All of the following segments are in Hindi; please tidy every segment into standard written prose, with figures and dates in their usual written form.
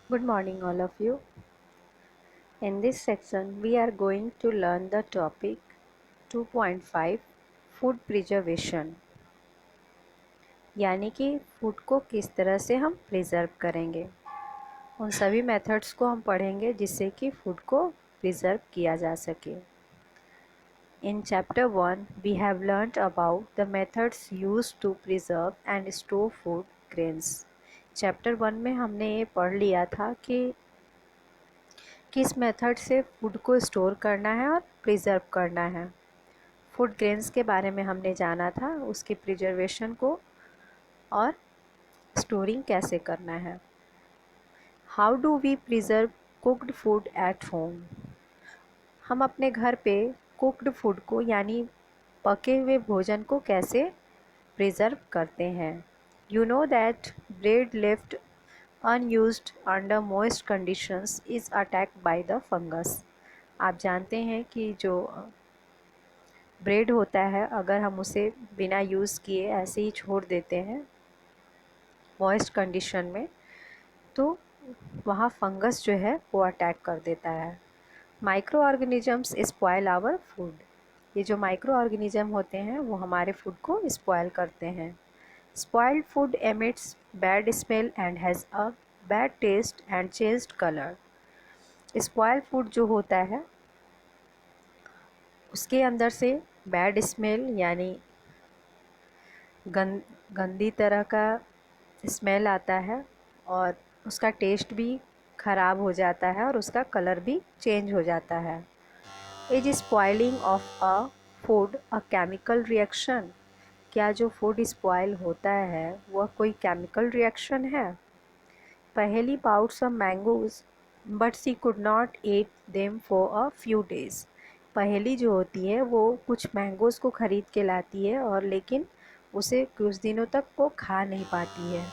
Good morning, all of you. In this section, we are going to learn the topic 2.5 food preservation, यानी कि फूड को किस तरह से हम प्रिजर्व करेंगे। उन सभी मेथड्स को हम पढ़ेंगे जिससे कि फूड को प्रिजर्व किया जा सके। In chapter 1, we have learnt about the methods used to preserve and store food grains. Chapter 1 में हमने ये पढ़ लिया था कि किस मेथड से फूड को स्टोर करना है और प्रिजर्व करना है। फूड ग्रेन्स के बारे में हमने जाना था, उसके प्रिजर्वेशन को और स्टोरिंग कैसे करना है। How do we preserve cooked food at home. हम अपने घर पे कुक्ड फूड को यानी पके हुए भोजन को कैसे प्रिजर्व करते हैं। You know that bread left unused under moist conditions is attacked by the fungus. आप जानते हैं कि जो ब्रेड होता है, अगर हम उसे बिना यूज़ किए ऐसे ही छोड़ देते हैं मॉइस्ट कंडीशन में, तो वहाँ फंगस जो है वो अटैक कर देता है। Microorganisms spoil our food. ये जो माइक्रो ऑर्गेनिज्म होते हैं वो हमारे फूड को स्पॉयल करते हैं। Spoiled food emits bad smell and has a bad taste and changed colour. Spoiled food जो होता है उसके अंदर से बैड स्मेल यानी गंदी तरह का स्मेल आता है और उसका टेस्ट भी ख़राब हो जाता है और उसका कलर भी चेंज हो जाता है। Is spoiling of a food a chemical reaction. क्या जो फूड स्पॉइल होता है वह कोई केमिकल रिएक्शन है। Paheli bought some mangoes but she could not eat them for a few days. Paheli जो होती है वो कुछ मैंगोज़ को ख़रीद के लाती है और लेकिन उसे कुछ दिनों तक वो खा नहीं पाती है।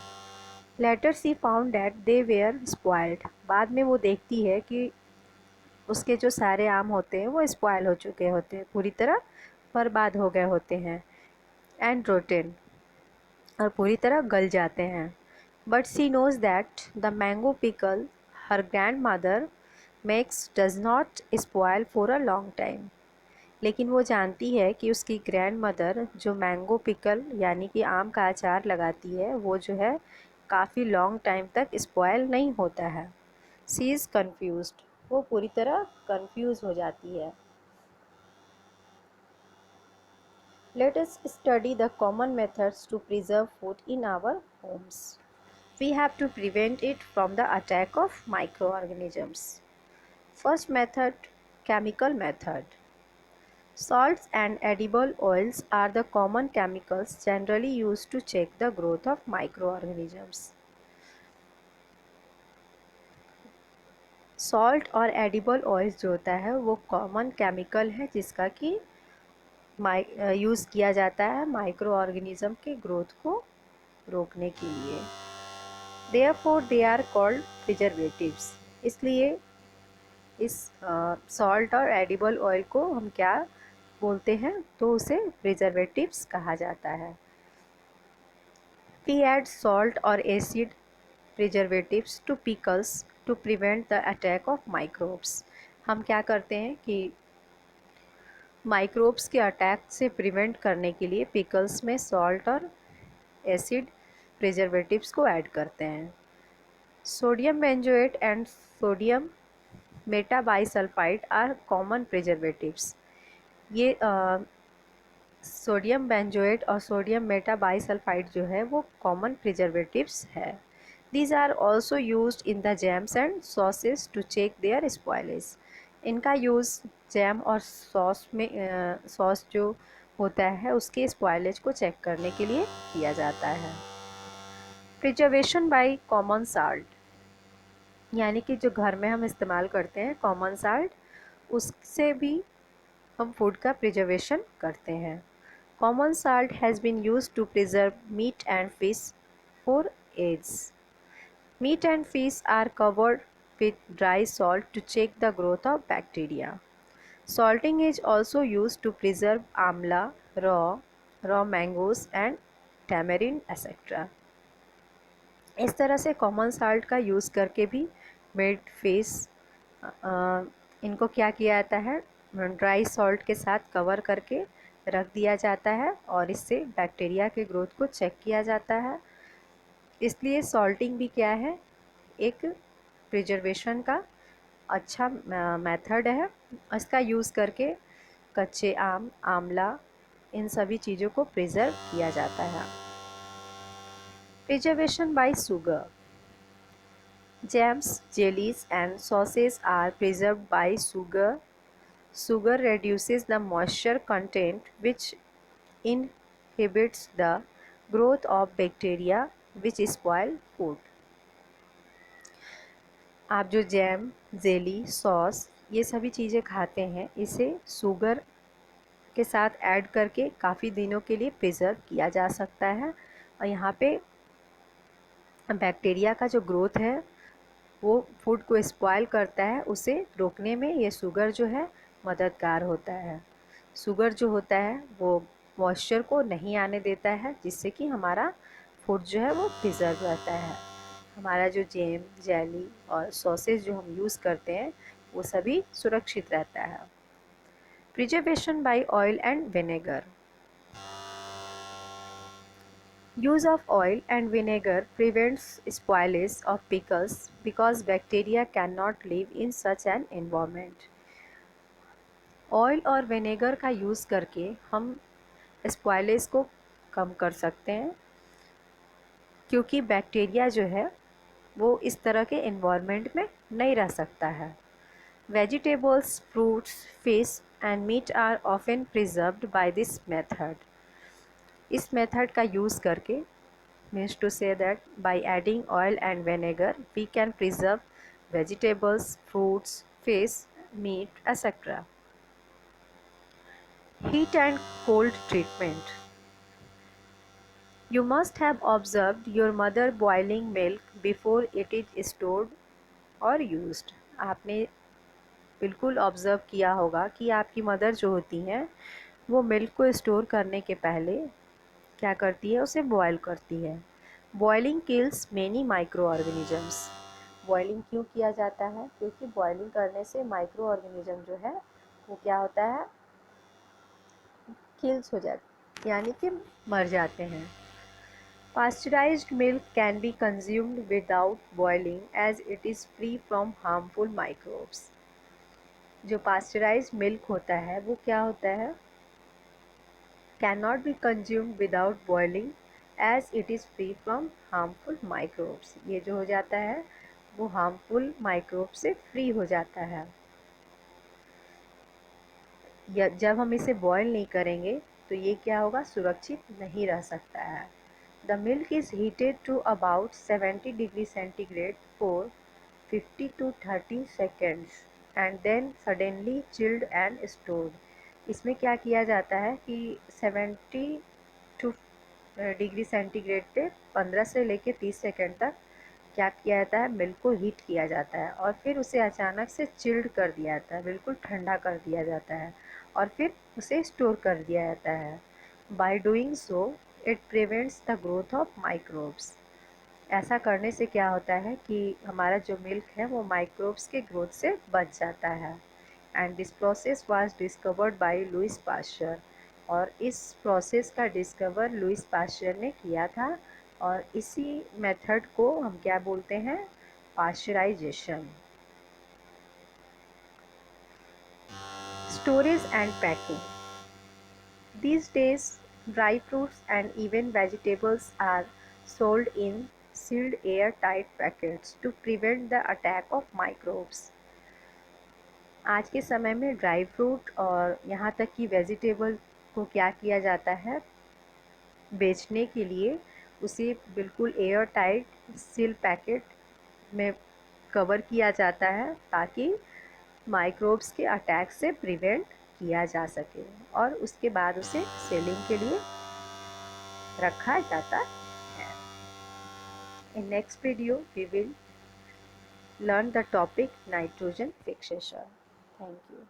Later she found that they were spoiled. बाद में वो देखती है कि उसके जो सारे आम होते हैं वो स्पॉइल हो चुके होते हैं, पूरी तरह बर्बाद हो गए होते हैं एंड रोटेन, और पूरी तरह गल जाते हैं। But she knows that the mango pickle her grandmother makes does not spoil for a long time. लेकिन वो जानती है कि उसकी ग्रैंड मदर जो मैंगो पिकल यानी कि आम का अचार लगाती है वो जो है काफ़ी लॉन्ग टाइम तक स्पॉयल नहीं होता है। She is confused. वो पूरी तरह कंफ्यूज हो जाती है। Let us study the common methods to preserve food in our homes. We have to prevent it from the attack of microorganisms. First method, chemical method. Salts and edible oils are the common chemicals generally used to check the growth of microorganisms. Salt और एडिबल ऑयल्स जो होता है वो कॉमन केमिकल है जिसका कि यूज़ किया जाता है माइक्रो ऑर्गेनिज़म के ग्रोथ को रोकने के लिए। Therefore they are called preservatives. इसलिए इस सॉल्ट और एडिबल ऑयल को हम क्या बोलते हैं, तो उसे प्रिजर्वेटिव्स कहा जाता है। वी ऐड सॉल्ट और acid preservatives to pickles to prevent the attack of microbes. हम क्या करते हैं कि माइक्रोब्स के अटैक से प्रिवेंट करने के लिए पिकल्स में सॉल्ट और एसिड प्रिजर्वेटिव्स को ऐड करते हैं। Sodium benzoate and sodium metabisulphite are common preservatives. ये सोडियम बेंजोएट और सोडियम मेटाबाइसल्फाइड जो है वो कॉमन प्रिजर्वेटिव्स है। These are also used in the jams and sauces to check their spoilage. इनका यूज़ जैम और सॉस में सॉस जो होता है उसके स्पॉयलेज को चेक करने के लिए किया जाता है। प्रिजर्वेशन बाय कॉमन साल्ट, यानी कि जो घर में हम इस्तेमाल करते हैं कॉमन साल्ट, उससे भी हम फूड का प्रिजर्वेशन करते हैं। Common salt has been used to preserve meat and fish for ages. Meat and fish are covered with dry salt to check the growth of bacteria. Salting is also used to preserve amla, raw mangoes and tamarind, etc. इस तरह से कॉमन साल्ट का यूज़ करके भी मिड फिश इनको क्या किया जाता है, ड्राई सॉल्ट के साथ कवर करके रख दिया जाता है और इससे बैक्टीरिया के ग्रोथ को चेक किया जाता है। इसलिए सॉल्टिंग भी क्या है, एक प्रिजर्वेशन का अच्छा मेथड है। इसका यूज़ करके कच्चे आम, आंवला, इन सभी चीज़ों को प्रिजर्व किया जाता है। Preservation bye sugar. Jams, jellies and sauces are preserved by sugar. Sugar reduces the moisture content which inhibits the growth of bacteria which spoil food. आप जो जैम, जेली, सॉस ये सभी चीज़ें खाते हैं, इसे शुगर के साथ ऐड करके काफ़ी दिनों के लिए प्रिजर्व किया जा सकता है और यहाँ पे बैक्टीरिया का जो ग्रोथ है वो फूड को स्पॉइल करता है, उसे रोकने में ये शुगर जो है मददगार होता है। शुगर जो होता है वो मॉइस्चर को नहीं आने देता है, जिससे कि हमारा फूड जो है वो प्रिजर्व रहता है। हमारा जो जैम, जेली और सॉसेज जो हम यूज़ करते हैं वो सभी सुरक्षित रहता है। Preservation by oil and vinegar. Use of oil and vinegar prevents spoilage of pickles because bacteria cannot live in such an environment. Oil और विनेगर का यूज़ करके हम स्पॉइलेज को कम कर सकते हैं, क्योंकि बैक्टीरिया जो है वो इस तरह के एनवायरनमेंट में नहीं रह सकता है। Vegetables, fruits, fish and meat are often preserved by this method. इस मेथड का यूज़ करके means to say that by adding oil and vinegar we can preserve vegetables, fruits, fish, meat, etc. Heat and cold treatment. You must have observed your mother boiling milk before it is stored or used. आपने बिल्कुल ऑब्ज़र्व किया होगा कि आपकी मदर जो होती हैं वो मिल्क को स्टोर करने के पहले क्या करती है, उसे बॉयल करती है। Boiling kills many micro organisms. Boiling क्यों किया जाता है, क्योंकि बॉइलिंग करने से माइक्रो ऑर्गेनिज्म जो है वो क्या होता है, किल्स हो जाते, यानी कि मर जाते हैं। Pasteurised milk can be consumed without boiling as it is free from harmful microbes. जो पास्चराइज्ड मिल्क होता है वो क्या होता है, can not be consumed without boiling as it is free from harmful microbes. ये जो हो जाता है वो हार्मफुल माइक्रोब से फ्री हो जाता है। या जब हम इसे बॉईल नहीं करेंगे तो ये क्या होगा, सुरक्षित नहीं रह सकता है। The milk is heated to about 70 degree centigrade for 50 to 30 seconds and then suddenly chilled and stored। इसमें क्या किया जाता है कि 70 टू डिग्री सेंटीग्रेड पे 15 से लेकर 30 सेकेंड तक क्या किया जाता है, मिल्क को हीट किया जाता है और फिर उसे अचानक से चिल्ड कर दिया जाता है, बिल्कुल ठंडा कर दिया जाता है और फिर उसे स्टोर कर दिया जाता है। By doing so it prevents the growth of microbes. ऐसा करने से क्या होता है कि हमारा जो मिल्क है वो माइक्रोब्स के ग्रोथ से बच जाता है। And this process was discovered by Louis Pasteur. और इस प्रोसेस का डिस्कवर लुइस पास्चर ने किया था और इसी मेथड को हम क्या बोलते हैं, pasteurisation. Storage and packing. These days, dry fruits and even vegetables are sold in sealed air-tight packets to prevent the attack of microbes। आज के समय में ड्राई फ्रूट और यहाँ तक कि वेजिटेबल को क्या किया जाता है, बेचने के लिए उसे बिल्कुल एयर टाइट सील पैकेट में कवर किया जाता है ताकि माइक्रोब्स के अटैक से प्रिवेंट किया जा सके और उसके बाद उसे सेलिंग के लिए रखा जाता है। In next video we will learn the topic nitrogen fixation. Thank you.